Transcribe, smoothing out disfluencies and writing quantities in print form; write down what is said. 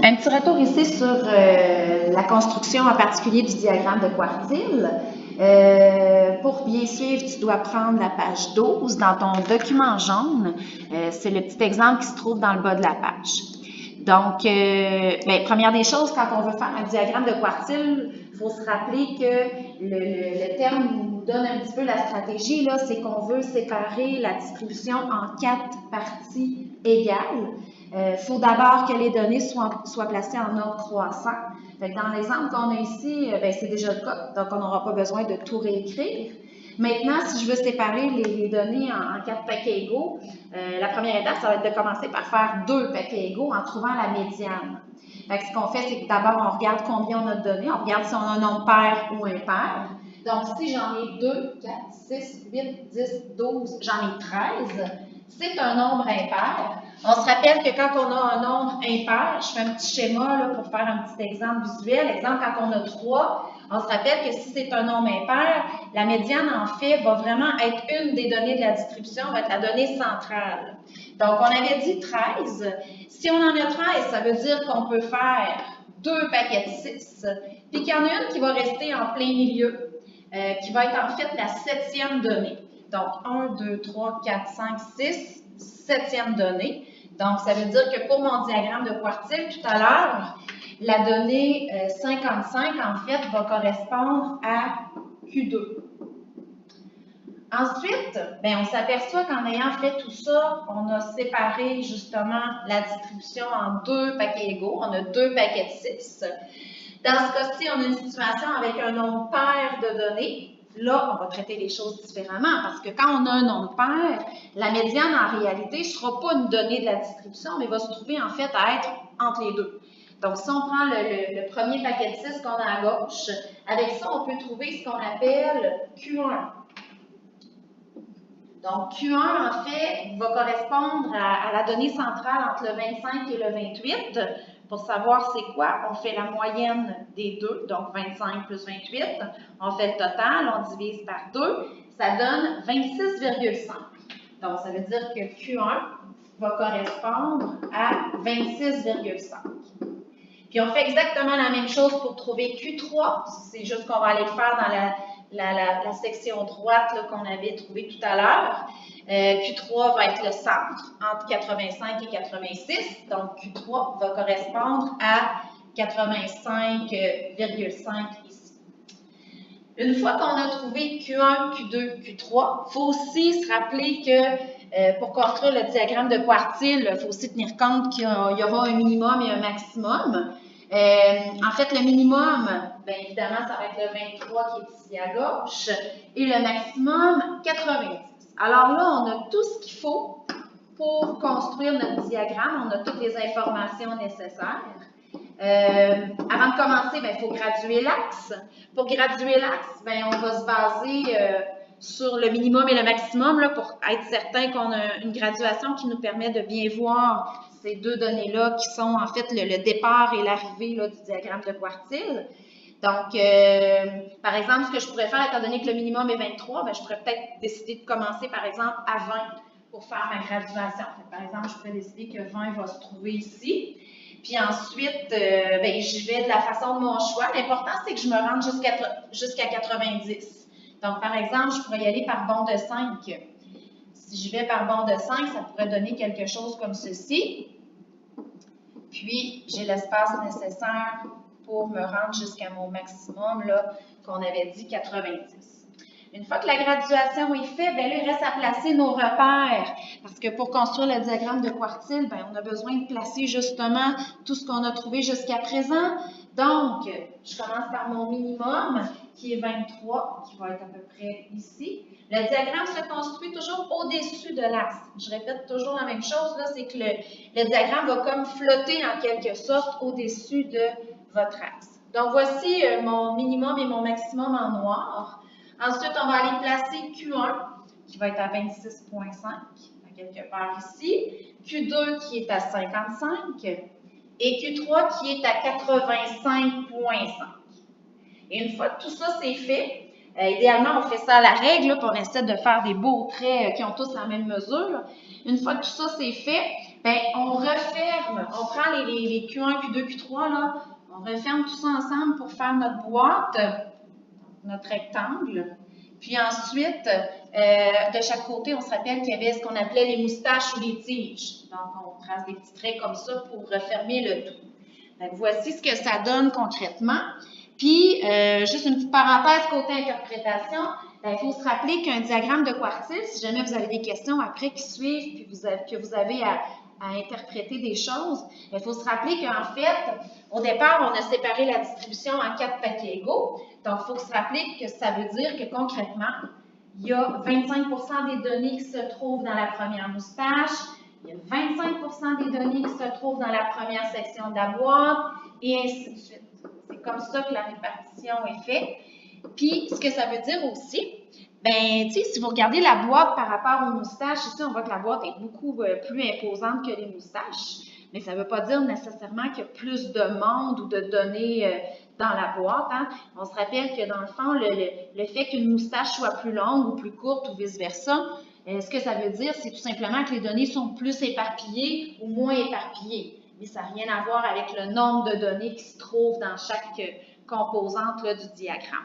Un petit retour ici sur la construction en particulier du diagramme de quartile. Pour bien suivre, tu dois prendre la page 12 dans ton document jaune. C'est le petit exemple qui se trouve dans le bas de la page. Donc, première des choses, quand on veut faire un diagramme de quartile, il faut se rappeler que le terme nous donne un petit peu la stratégie, là, c'est qu'on veut séparer la distribution en 4 parties égales. Il faut d'abord que les données soient placées en ordre croissant. Fait que dans l'exemple qu'on a ici, c'est déjà le cas, donc on n'aura pas besoin de tout réécrire. Maintenant, si je veux séparer les données en 4 paquets égaux, la première étape, ça va être de commencer par faire 2 paquets égaux en trouvant la médiane. Fait que ce qu'on fait, c'est que d'abord, on regarde combien on a de données, on regarde si on a un nombre pair ou impair. Donc, si j'en ai 2, 4, 6, 8, 10, 12, j'en ai 13, c'est un nombre impair. On se rappelle que quand on a un nombre impair, je fais un petit schéma là, pour faire un petit exemple visuel. Exemple, quand on a 3, on se rappelle que si c'est un nombre impair, la médiane, en fait, va vraiment être une des données de la distribution, va être la donnée centrale. Donc, on avait dit 13. Si on en a 13, ça veut dire qu'on peut faire 2 paquets de 6, puis qu'il y en a une qui va rester en plein milieu, qui va être en fait la 7e donnée. Donc, 1, 2, 3, 4, 5, 6, 7e donnée. Donc, ça veut dire que pour mon diagramme de quartile, tout à l'heure, la donnée 55, en fait, va correspondre à Q2. Ensuite, on s'aperçoit qu'en ayant fait tout ça, on a séparé justement la distribution en 2 paquets égaux. On a 2 paquets de 6. Dans ce cas-ci, on a une situation avec un nombre pair de données. Là, on va traiter les choses différemment parce que quand on a un nombre pair, la médiane, en réalité, ne sera pas une donnée de la distribution, mais va se trouver en fait à être entre les deux. Donc, si on prend le premier paquet de 6 qu'on a à gauche, avec ça, on peut trouver ce qu'on appelle Q1. Donc, Q1, en fait, va correspondre à la donnée centrale entre le 25 et le 28. Pour savoir c'est quoi, on fait la moyenne des deux, donc 25 plus 28. On fait le total, on divise par 2. Ça donne 26,5. Donc, ça veut dire que Q1 va correspondre à 26,5. Puis, on fait exactement la même chose pour trouver Q3. C'est juste qu'on va aller le faire dans la section droite qu'on avait trouvée tout à l'heure. Q3 va être le centre entre 85 et 86. Donc, Q3 va correspondre à 85,5 ici. Une fois qu'on a trouvé Q1, Q2, Q3, il faut aussi se rappeler que pour construire le diagramme de quartile, il faut aussi tenir compte qu'il y aura un minimum et un maximum. En fait, le minimum, évidemment, ça va être le 23 qui est ici à gauche, et le maximum, 90. Alors là, on a tout ce qu'il faut pour construire notre diagramme. On a toutes les informations nécessaires. Avant de commencer, il faut graduer l'axe. Pour graduer l'axe, on va se baser sur le minimum et le maximum là, pour être certain qu'on a une graduation qui nous permet de bien voir ces deux données-là qui sont en fait le départ et l'arrivée du diagramme de quartile. Donc, par exemple, ce que je pourrais faire, étant donné que le minimum est 23, je pourrais peut-être décider de commencer, par exemple, à 20 pour faire ma graduation. Par exemple, je pourrais décider que 20 va se trouver ici. Puis ensuite, je vais de la façon de mon choix. L'important, c'est que je me rende jusqu'à 90. Donc, par exemple, je pourrais y aller par bond de 5. Si je vais par bond de 5, ça pourrait donner quelque chose comme ceci. Puis, j'ai l'espace nécessaire pour me rendre jusqu'à mon maximum, là, qu'on avait dit 90. Une fois que la graduation est faite, là, il reste à placer nos repères. Parce que pour construire le diagramme de quartile, on a besoin de placer justement tout ce qu'on a trouvé jusqu'à présent. Donc, je commence par mon minimum, qui est 23, qui va être à peu près ici. Le diagramme se construit toujours au-dessus de l'axe. Je répète toujours la même chose, là, c'est que le diagramme va comme flotter en quelque sorte au-dessus de votre axe. Donc, voici mon minimum et mon maximum en noir. Ensuite, on va aller placer Q1, qui va être à 26,5, à quelque part ici. Q2, qui est à 55. Et Q3, qui est à 85,5. Et une fois que tout ça, c'est fait, idéalement, on fait ça à la règle, puis on essaie de faire des beaux traits qui ont tous la même mesure. Une fois que tout ça, c'est fait, Bien, on referme, on prend les Q1, Q2, Q3, là, on referme tout ça ensemble pour faire notre boîte, notre rectangle. Puis ensuite, de chaque côté, on se rappelle qu'il y avait ce qu'on appelait les moustaches ou les tiges. Donc, on trace des petits traits comme ça pour refermer le tout. Donc, voici ce que ça donne concrètement. Puis, juste une petite parenthèse côté interprétation, il faut se rappeler qu'un diagramme de quartile, si jamais vous avez des questions après qui suivent, puis que vous avez à interpréter des choses, il faut se rappeler qu'en fait, au départ, on a séparé la distribution en 4 paquets égaux. Donc, il faut se rappeler que ça veut dire que concrètement, il y a 25% des données qui se trouvent dans la première moustache, il y a 25% des données qui se trouvent dans la première section de la boîte, et ainsi de suite. C'est comme ça que la répartition est faite. Puis, ce que ça veut dire aussi, ben, tu sais, si vous regardez la boîte par rapport aux moustaches, ici, on voit que la boîte est beaucoup plus imposante que les moustaches, mais ça ne veut pas dire nécessairement qu'il y a plus de monde ou de données dans la boîte. Hein. On se rappelle que dans le fond, le fait qu'une moustache soit plus longue ou plus courte ou vice-versa, ce que ça veut dire, c'est tout simplement que les données sont plus éparpillées ou moins éparpillées. Mais ça n'a rien à voir avec le nombre de données qui se trouvent dans chaque composante là, du diagramme.